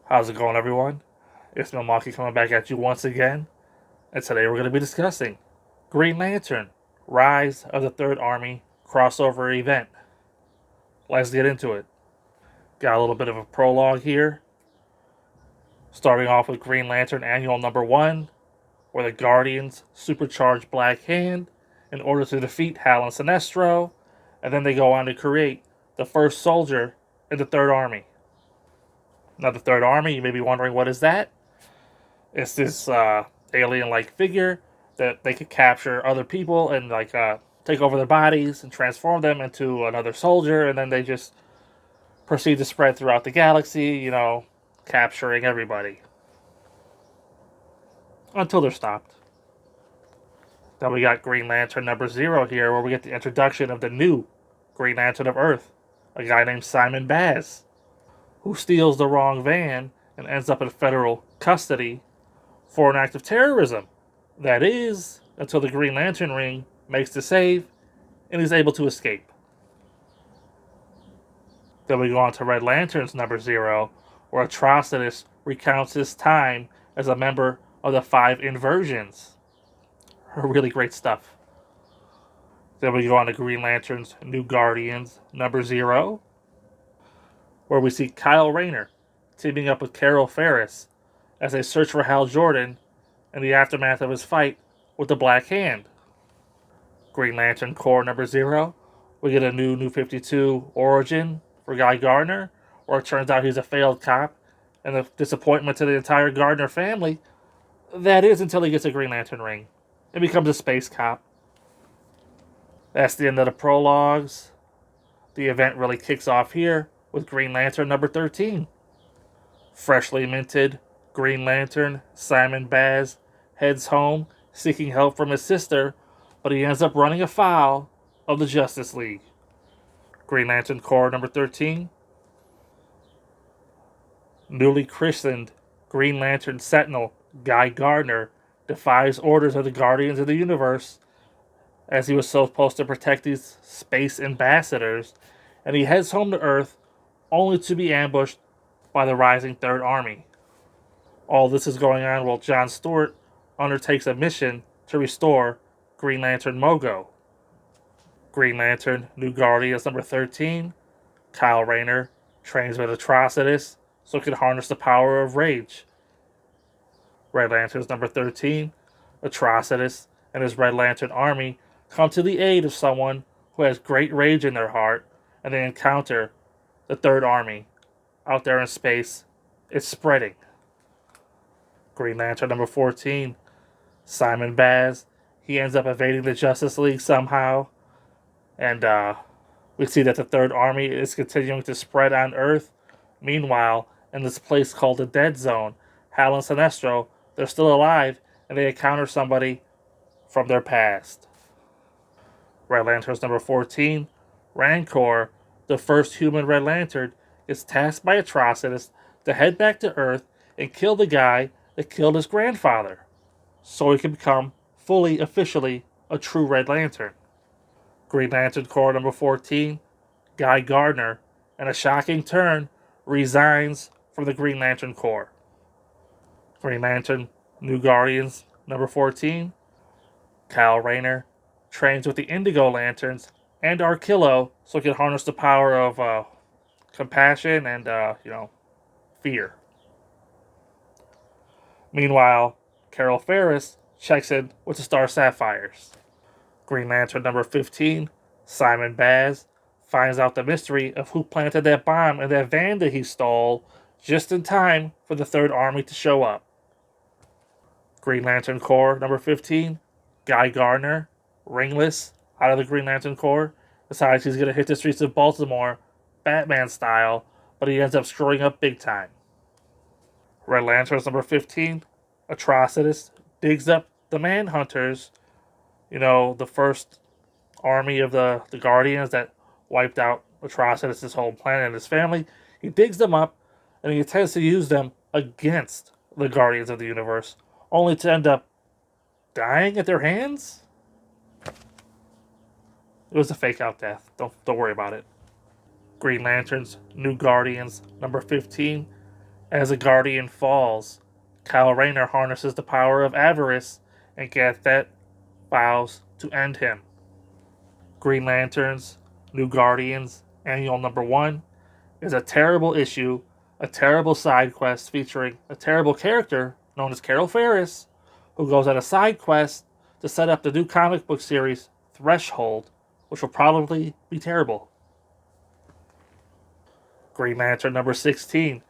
How's it going, everyone? It's Milwaukee coming back at you once again, and today we're going to be discussing Green Lantern Rise of the Third Army crossover event. Let's get into it. Got a little bit of a prologue here, starting off with Green Lantern Annual Number 1, where the Guardians supercharge Black Hand in order to defeat Hal and Sinestro, and then they go on to create the first soldier in the Third Army. Now, the Third Army, you may be wondering, what is that? It's this alien-like figure that they could capture other people and take over their bodies and transform them into another soldier, and then they just proceed to spread throughout the galaxy, capturing everybody until they're stopped. Then we got Green Lantern number 0 here, where we get the introduction of the new Green Lantern of Earth, a guy named Simon Baz, who steals the wrong van and ends up in federal custody for an act of terrorism. That is, until the Green Lantern ring makes the save and he's able to escape. Then we go on to Red Lantern's number 0, where Atrocitus recounts his time as a member of the 5 Inversions. Really great stuff. Then we go on to Green Lantern's New Guardians number 0, where we see Kyle Rayner teaming up with Carol Ferris as they search for Hal Jordan in the aftermath of his fight with the Black Hand. Green Lantern Corps number 0, we get a New 52 origin for Guy Gardner, where it turns out he's a failed cop and a disappointment to the entire Gardner family. That is, until he gets a Green Lantern ring and becomes a space cop. That's the end of the prologues. The event really kicks off here with Green Lantern number 13. Freshly minted Green Lantern Simon Baz heads home seeking help from his sister, but he ends up running afoul of the Justice League. Green Lantern Corps number 13. Newly christened Green Lantern Sentinel Guy Gardner defies orders of the Guardians of the Universe, as he was supposed to protect these space ambassadors, and he heads home to Earth only to be ambushed by the rising Third Army. All this is going on while John Stewart undertakes a mission to restore Green Lantern Mogo. Green Lantern New Guardians number 13. Kyle Rayner trains with Atrocitus so he can harness the power of rage. Red Lanterns number 13. Atrocitus and his Red Lantern army come to the aid of someone who has great rage in their heart, and they encounter the Third Army out there in space. It's spreading. Green Lantern number 14. Simon Baz. He ends up evading the Justice League somehow, and we see that the Third Army is continuing to spread on Earth. Meanwhile, in this place called the Dead Zone, Hal and Sinestro, they're still alive, and they encounter somebody from their past. Red Lanterns number 14. Rancor, the first human Red Lantern, is tasked by Atrocitus to head back to Earth and kill the guy that killed his grandfather, so he can become fully, officially, a true Red Lantern. Green Lantern Corps number 14. Guy Gardner, in a shocking turn, resigns from the Green Lantern Corps. Green Lantern New Guardians number 14. Kyle Rayner trains with the Indigo Lanterns and Arkillo so he can harness the power of compassion and, fear. Meanwhile, Carol Ferris checks in with the Star Sapphires. Green Lantern number 15, Simon Baz, finds out the mystery of who planted that bomb in that van that he stole just in time for the Third Army to show up. Green Lantern Corps number 15, Guy Gardner, ringless, out of the Green Lantern Corps, decides he's going to hit the streets of Baltimore, Batman style, but he ends up screwing up big time. Red Lanterns number 15, Atrocitus, digs up the Manhunters, the first army of the Guardians that wiped out Atrocitus' whole planet and his family. He digs them up, and he intends to use them against the Guardians of the Universe, only to end up dying at their hands? It was a fake out death. Don't worry about it. Green Lanterns, New Guardians, number 15. As a Guardian falls, Kyle Rayner harnesses the power of avarice, and Ganthet vows to end him. Green Lanterns, New Guardians, Annual Number 1 is a terrible issue, a terrible side quest featuring a terrible character known as Carol Ferris, who goes on a side quest to set up the new comic book series Threshold, which will probably be terrible. Green Lantern number 16,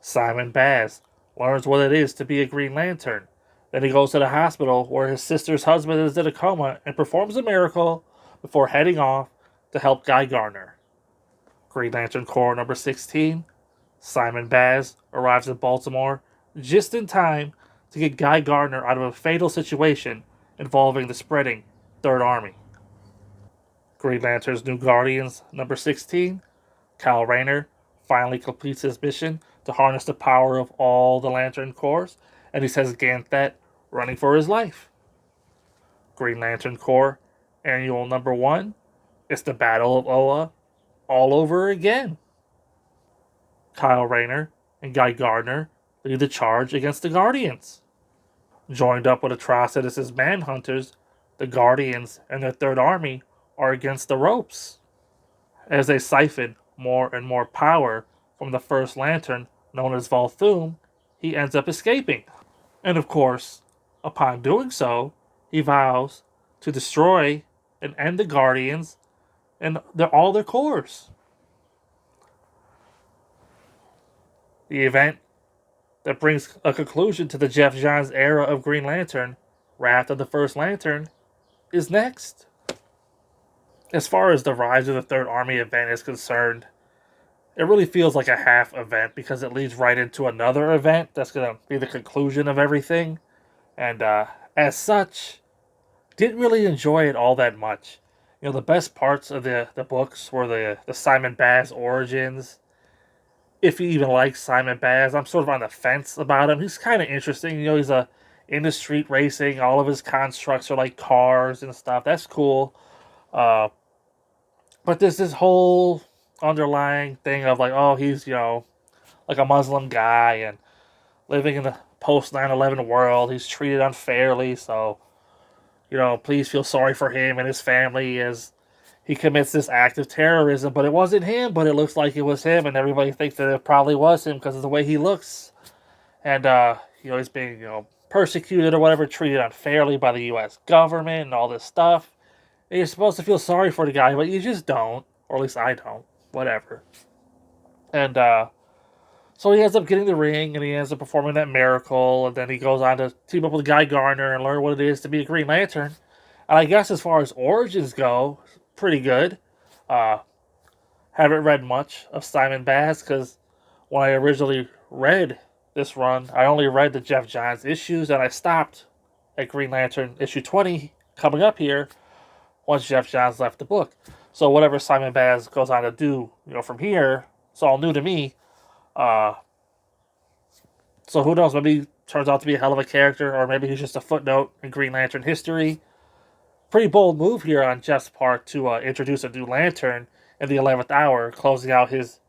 Simon Baz learns what it is to be a Green Lantern. Then he goes to the hospital where his sister's husband is in a coma and performs a miracle before heading off to help Guy Gardner. Green Lantern Corps number 16, Simon Baz arrives in Baltimore just in time to get Guy Gardner out of a fatal situation involving the spreading Third Army. Green Lantern's New Guardians number 16, Kyle Rayner finally completes his mission to harness the power of all the Lantern Corps, and he says Ganthet running for his life. Green Lantern Corps Annual Number 1, it's the Battle of Oa all over again. Kyle Rayner and Guy Gardner lead the charge against the Guardians. Joined up with Atrocitus' Manhunters, the Guardians and their Third Army are against the ropes. As they siphon more and more power from the First Lantern, known as Volthoom, he ends up escaping. And of course, upon doing so, he vows to destroy and end the Guardians and all their corps. The event that brings a conclusion to the Geoff Johns era of Green Lantern, Wrath of the First Lantern, is next. As far as the Rise of the Third Army event is concerned, it really feels like a half event because it leads right into another event that's going to be the conclusion of everything. And as such, didn't really enjoy it all that much. You know, the best parts of the books were the Simon Baz origins. If you even like Simon Baz, I'm sort of on the fence about him. He's kind of interesting. You know, he's in the street racing. All of his constructs are like cars and stuff. That's cool. But there's this whole underlying thing of like, oh, he's, like a Muslim guy and living in the post 9/11 world. He's treated unfairly. So, please feel sorry for him and his family as he commits this act of terrorism. But it wasn't him, but it looks like it was him. And everybody thinks that it probably was him because of the way he looks. And, he's being, persecuted or whatever, treated unfairly by the U.S. government and all this stuff. And you're supposed to feel sorry for the guy, but you just don't. Or at least I don't. Whatever. And, so he ends up getting the ring, and he ends up performing that miracle, and then he goes on to team up with Guy Gardner and learn what it is to be a Green Lantern. And I guess as far as origins go, pretty good. Haven't read much of Simon Baz, because when I originally read this run, I only read the Geoff Johns issues, and I stopped at Green Lantern issue 20 coming up here once Geoff Johns left the book. So whatever Simon Baz goes on to do, from here, it's all new to me. So who knows? Maybe he turns out to be a hell of a character, or maybe he's just a footnote in Green Lantern history. Pretty bold move here on Jeff's part to introduce a new Lantern in the 11th hour, closing out his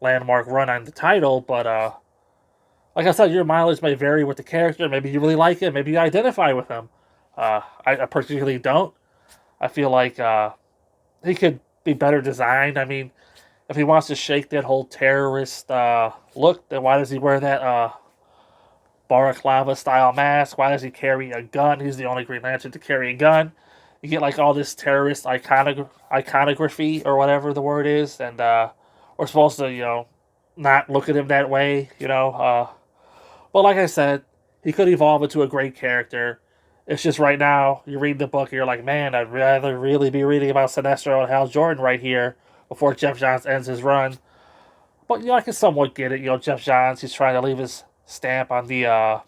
landmark run on the title. But like I said, your mileage may vary with the character. Maybe you really like him. Maybe you identify with him. I particularly don't. I feel like he could be better designed. I mean, if he wants to shake that whole terrorist look, then why does he wear that balaclava-style mask? Why does he carry a gun? He's the only Green Lantern to carry a gun. You get like all this terrorist iconography or whatever the word is, and we're supposed to, not look at him that way, But like I said, he could evolve into a great character. It's just right now, you read the book and you're like, man, I'd rather really be reading about Sinestro and Hal Jordan right here before Geoff Johns ends his run. But, I can somewhat get it. Geoff Johns, he's trying to leave his stamp on the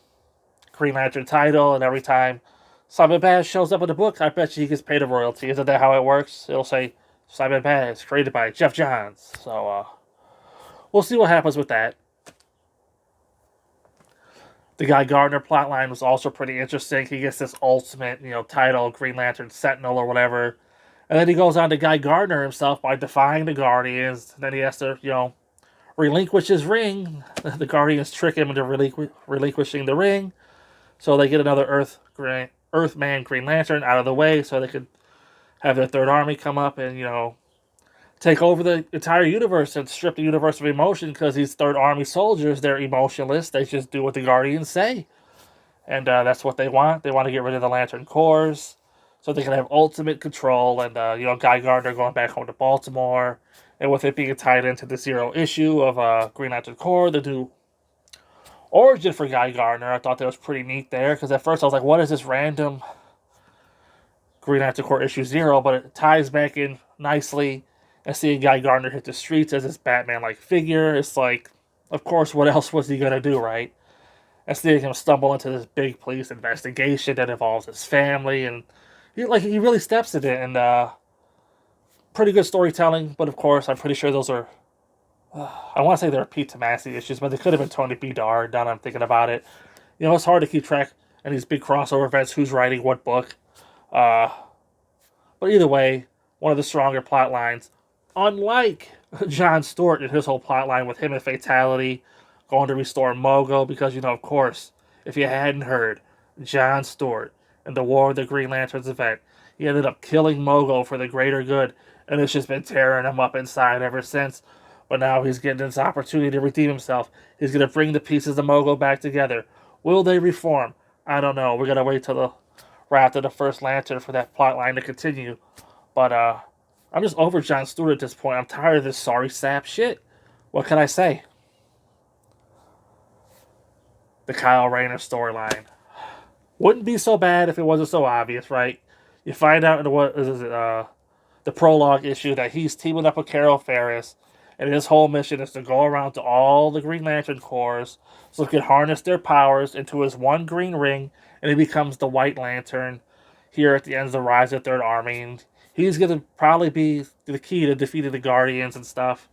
Green Lantern title, and every time Simon Baz shows up in the book, I bet you he gets paid a royalty. Isn't that how it works? It'll say, Simon Baz, created by Geoff Johns. So, we'll see what happens with that. The Guy Gardner plotline was also pretty interesting. He gets this ultimate, title, Green Lantern Sentinel or whatever. And then he goes on to Guy Gardner himself by defying the Guardians. And then he has to, relinquish his ring. The Guardians trick him into relinquishing the ring, so they get another Earthman Green Lantern out of the way, so they could have their third army come up and take over the entire universe and strip the universe of emotion. Because these third army soldiers, they're emotionless. They just do what the Guardians say, and that's what they want. They want to get rid of the Lantern Corps so they can have ultimate control. And Guy Gardner going back home to Baltimore, and with it being tied into the Zero issue of Green Lantern Corps, the new origin for Guy Gardner, I thought that was pretty neat there. Because at first I was like, what is this random Green Lantern Corps issue 0? But it ties back in nicely. And seeing Guy Gardner hit the streets as this Batman-like figure, it's like, of course, what else was he gonna do, right? And seeing him stumble into this big police investigation that involves his family, and he really steps in it, and pretty good storytelling. But of course, I'm pretty sure those are, I want to say they're Pete Tomasi issues, but they could have been Tony B. Dar. Now that I'm thinking about it, it's hard to keep track in these big crossover events who's writing what book. But either way, one of the stronger plot lines. Unlike John Stewart and his whole plot line with him and Fatality going to restore Mogo, because, of course, if you hadn't heard, John Stewart in the War of the Green Lanterns event, he ended up killing Mogo for the greater good, and it's just been tearing him up inside ever since. But now he's getting this opportunity to redeem himself. He's going to bring the pieces of Mogo back together. Will they reform? I don't know. We're going to wait till right after the first Lantern for that plot line to continue. But I'm just over John Stewart at this point. I'm tired of this sorry sap shit. What can I say? The Kyle Rayner storyline wouldn't be so bad if it wasn't so obvious, right? You find out in the prologue issue that he's teaming up with Carol Ferris, and his whole mission is to go around to all the Green Lantern Corps so he can harness their powers into his one green ring, and he becomes the White Lantern here at the end of the Rise of the Third Army. And he's going to probably be the key to defeating the Guardians and stuff.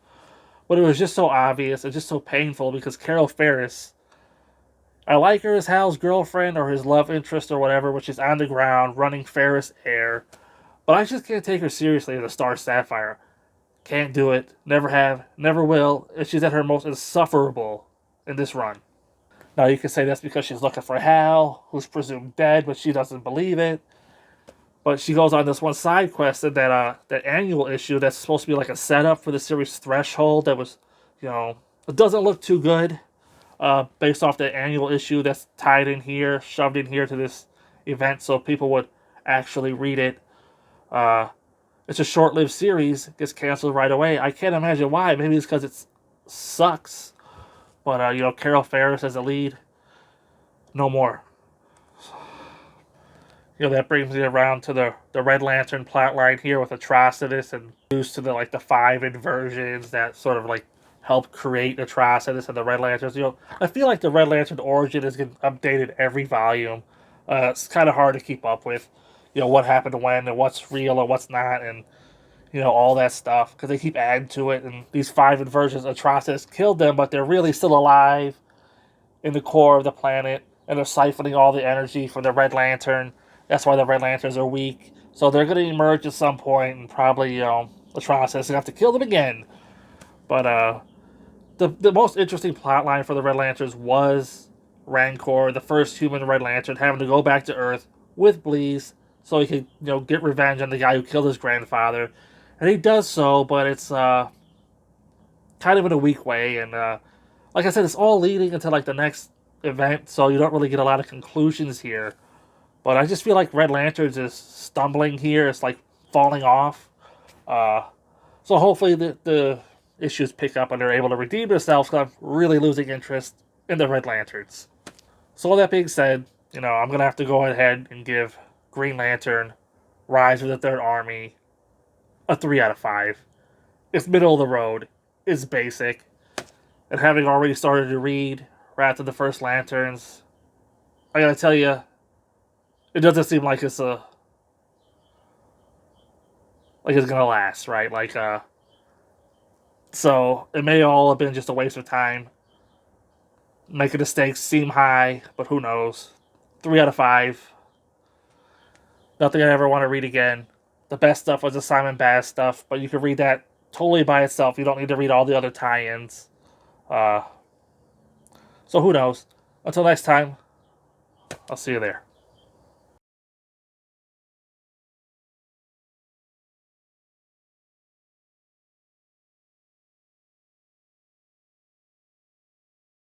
But it was just so obvious and just so painful because Carol Ferris, I like her as Hal's girlfriend or his love interest or whatever, which is on the ground running Ferris Air. But I just can't take her seriously as a Star Sapphire. Can't do it. Never have. Never will. And she's at her most insufferable in this run. Now you can say that's because she's looking for Hal, who's presumed dead, but she doesn't believe it. But she goes on this one side quest in that annual issue that's supposed to be like a setup for the series Threshold that was, it doesn't look too good. Based off the annual issue that's tied in here, shoved in here to this event so people would actually read it. It's a short-lived series, gets canceled right away. I can't imagine why. Maybe it's because it sucks. But, Carol Ferris as a lead, no more. That brings me around to the Red Lantern plotline here with Atrocitus and used to the 5 inversions that sort of help create Atrocitus and the Red Lanterns. I feel like the Red Lantern origin is getting updated every volume. It's kind of hard to keep up with, what happened when and what's real and what's not, and all that stuff because they keep adding to it. And these 5 inversions, Atrocitus killed them, but they're really still alive in the core of the planet, and they're siphoning all the energy from the Red Lantern. That's why the Red Lanterns are weak. So they're going to emerge at some point, and probably, Atrocitus is going to have to kill them again. But the most interesting plotline for the Red Lanterns was Rancor, the first human Red Lantern, having to go back to Earth with Bleez so he could, get revenge on the guy who killed his grandfather. And he does so, but it's kind of in a weak way. And like I said, it's all leading into the next event, so you don't really get a lot of conclusions here. But I just feel like Red Lanterns is stumbling here. It's falling off. So hopefully the issues pick up and they're able to redeem themselves, because I'm really losing interest in the Red Lanterns. So all that being said, I'm going to have to go ahead and give Green Lantern Rise of the Third Army a 3 out of 5. It's middle of the road. It's basic. And having already started to read Wrath of the First Lanterns, I gotta tell you, it doesn't seem like it's gonna last, right? So it may all have been just a waste of time. Making the stakes seem high, but who knows? 3 out of 5. Nothing I ever want to read again. The best stuff was the Simon Baz stuff, but you can read that totally by itself. You don't need to read all the other tie-ins. So who knows? Until next time, I'll see you there.